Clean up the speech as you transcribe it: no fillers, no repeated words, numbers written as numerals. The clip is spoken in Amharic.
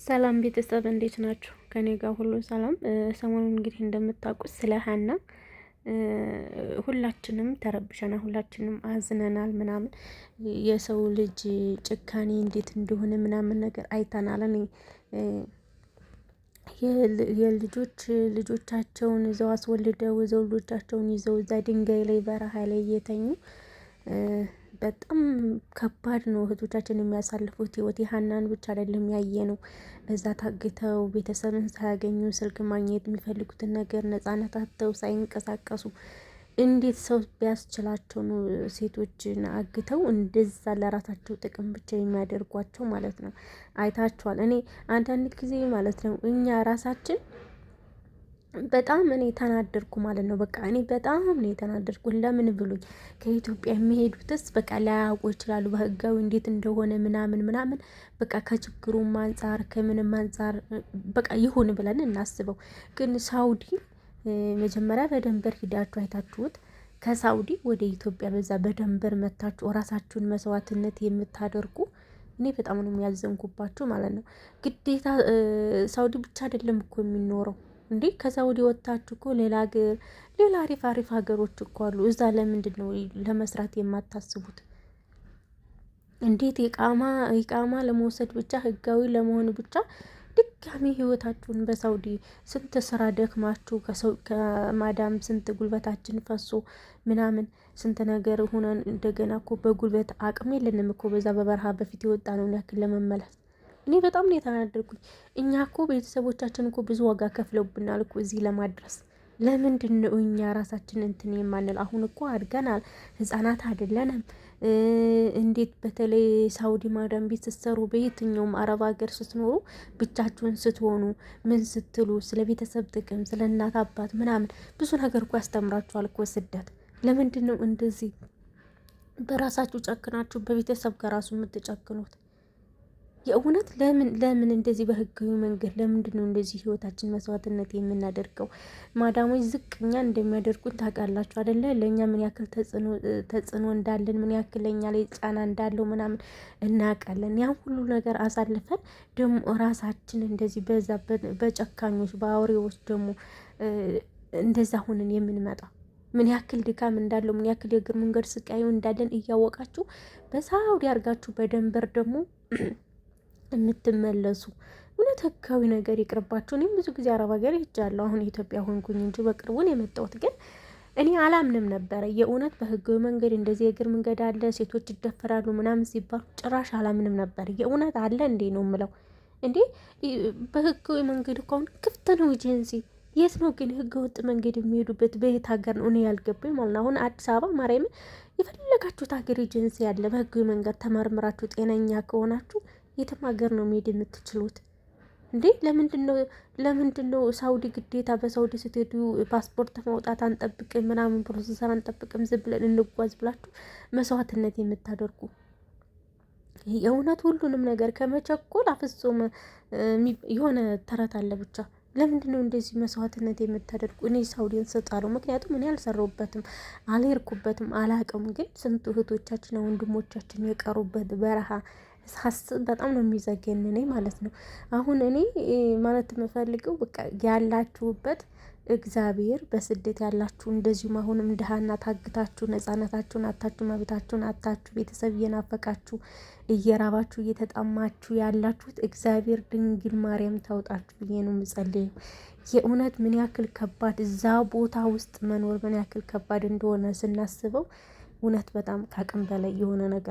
ሰላም ቤተሰብ እንዴት ናችሁ? ከኔ ጋር ሁሉ ሰላም። ሰሞኑን እንግዲህ እንደምታውቁት ስለ ሀና ሁላችንም ተረብሸናል፣ ሁላችንም አዝነናል ምናምን የሰው ልጅ ጭካኔ እንዴት እንደሆነ ምናምን ነገር አይተናል። እኔ ልጆቻቸውን ይዘው አስወልደው ይዘው ልጆቻቸውን ይዘው እዛ ድንጋይ ላይ በረሃ ላይ እየተኙ በጣም ከባድ ነው። እህቶቻችን የሚያሳልፉት ህይወት የሀናን ብቻ አይደለም ያየ ነው። እዛ ታግተው ቤተሰብን ሳያገኙ ስልክ ማግኘት የሚፈልጉትን ነገር ነጻነት አጥተው ሳይንቀሳቀሱ እንዴት ሰው ቢያስችላቸው ነው ሴቶችን አግተው እንደዛ ለራሳቸው ጥቅም ብቻ የሚያደርጓቸው ማለት ነው። አይታችኋል። እኔ አንዳንድ ጊዜ ማለት ነው እኛ ራሳችን በጣም እኔ ተናደርኩ ማለት ነው። በቃ እኔ በጣም ነው የተናደርኩ። ለምን ብሉኝ ከኢትዮጵያ የሚሄዱትስ በቃ ላያውቁ ይችላሉ በህጋዊ እንዴት እንደሆነ ምናምን ምናምን በቃ ከችግሩም አንጻር ከምንም አንጻር በቃ ይሁን ብለን እናስበው። ግን ሳውዲ መጀመሪያ በደንበር ሂዳችሁ አይታችሁት ከሳውዲ ወደ ኢትዮጵያ በዛ በደንበር መታችሁ ራሳችሁን መስዋዕትነት የምታደርጉ እኔ በጣም ነው የሚያዘንኩባችሁ ማለት ነው። ግዴታ ሳውዲ ብቻ አይደለም እኮ የሚኖረው እንዴ ከሳውዲ ወጣችሁ እኮ ሌላ ሀገር ሌላ አሪፍ አሪፍ ሀገሮች እኮ አሉ። እዛ ለምንድን ነው ለመስራት የማታስቡት? እንዴት ኢቃማ ለመውሰድ ብቻ ህጋዊ ለመሆን ብቻ ድጋሚ ህይወታችሁን በሳውዲ ስንት ስራ ደክማችሁ ከማዳም ስንት ጉልበታችን ፈሶ ምናምን ስንት ነገር ሆነን እንደገና እኮ በጉልበት አቅም የለንም እኮ በዛ በበረሃ በፊት የወጣ ነው ያክል ለመመለስ። እኔ በጣም ነው የተናደድኩኝ። እኛ እኮ ቤተሰቦቻችን እኮ ብዙ ዋጋ ከፍለውብናል እኮ እዚህ ለማድረስ። ለምንድን ነው እኛ ራሳችን እንትን የማንል? አሁን እኮ አድገናል፣ ህጻናት አይደለንም። እንዴት በተለይ ሳውዲ ማዳም ቤት ስትሰሩ በየትኛውም አረብ ሀገር ስትኖሩ ብቻችሁን ስትሆኑ ምን ስትሉ ስለ ቤተሰብ ጥቅም ስለ እናት አባት ምናምን ብዙ ነገር እኮ ያስተምራችኋል እኮ ስደት። ለምንድን ነው እንደዚህ በራሳችሁ ጨክናችሁ በቤተሰብ ከራሱ የምትጨክኑት? የእውነት ለምን እንደዚህ በህጋዊ መንገድ ለምንድን ነው እንደዚህ ህይወታችን መስዋዕትነት የምናደርገው? ማዳሞች ዝቅኛ እንደሚያደርጉን ታውቃላችሁ አይደለ? ለእኛ ምን ያክል ተጽዕኖ እንዳለን ምን ያክል ለእኛ ላይ ጫና እንዳለው ምናምን እናውቃለን። ያን ሁሉ ነገር አሳልፈን ደግሞ ራሳችን እንደዚህ በዛ በጨካኞች በአውሬዎች ደግሞ እንደዛ ሁንን የምንመጣ ምን ያክል ድካም እንዳለው ምን ያክል የእግር መንገድ ስቃዩ እንዳለን እያወቃችሁ በሳውዲ አድርጋችሁ በደንበር ደግሞ የምትመለሱ እውነት ህጋዊ ነገር ይቅርባችሁ። እኔም ብዙ ጊዜ አረብ ሀገር ሄጃለሁ። አሁን ኢትዮጵያ ሆንኩኝ እንጂ በቅርቡን የመጣሁት ግን እኔ አላምንም ነበረ የእውነት በህጋዊ መንገድ እንደዚህ የእግር መንገድ አለ ሴቶች ይደፈራሉ ምናምን ሲባሉ ጭራሽ አላምንም ነበር። የእውነት አለ እንዴ ነው የምለው። እንዴ በህጋዊ መንገድ እኮ አሁን ክፍት ነው ኤጀንሲ። የት ነው ግን ህገ ወጥ መንገድ የሚሄዱበት? በየት ሀገር ነው? እኔ ያልገባኝ ማለት ነው። አሁን አዲስ አበባ ማርያምን የፈለጋችሁት ሀገር ኤጀንሲ ያለ በህጋዊ መንገድ ተመርምራችሁ ጤነኛ ከሆናችሁ የትም ሀገር ነው መሄድ የምትችሉት። እንዴ ለምንድን ነው ሳውዲ ግዴታ በሳውዲ ስትሄዱ ፓስፖርት ማውጣት አንጠብቅም ምናምን ፕሮሰሰር አንጠብቅም ዝም ብለን እንጓዝ ብላችሁ መስዋዕትነት የምታደርጉ? የእውነት ሁሉንም ነገር ከመቸኮል አፍጹም የሆነ ተረት አለ ብቻ። ለምንድን ነው እንደዚህ መስዋዕትነት የምታደርጉ? እኔ ሳውዲን ስጣለሁ፣ ምክንያቱም እኔ አልሰራሁበትም አልሄድኩበትም አላውቅም። ግን ስንት እህቶቻችን ወንድሞቻችን የቀሩበት በረሃ ሳስብ በጣም ነው የሚዘገንነኝ ማለት ነው። አሁን እኔ ማለት የምፈልገው በቃ ያላችሁበት እግዚአብሔር በስደት ያላችሁ እንደዚሁም አሁንም ድሃና ታግታችሁ ነጻነታችሁን አታችሁ መብታችሁን አታችሁ ቤተሰብ እየናፈቃችሁ እየራባችሁ እየተጣማችሁ ያላችሁት እግዚአብሔር ድንግል ማርያም ታውጣችሁ ብዬ ነው የምጸልየው። የእውነት ምን ያክል ከባድ እዛ ቦታ ውስጥ መኖር ምን ያክል ከባድ እንደሆነ ስናስበው እውነት በጣም ከአቅም በላይ የሆነ ነገር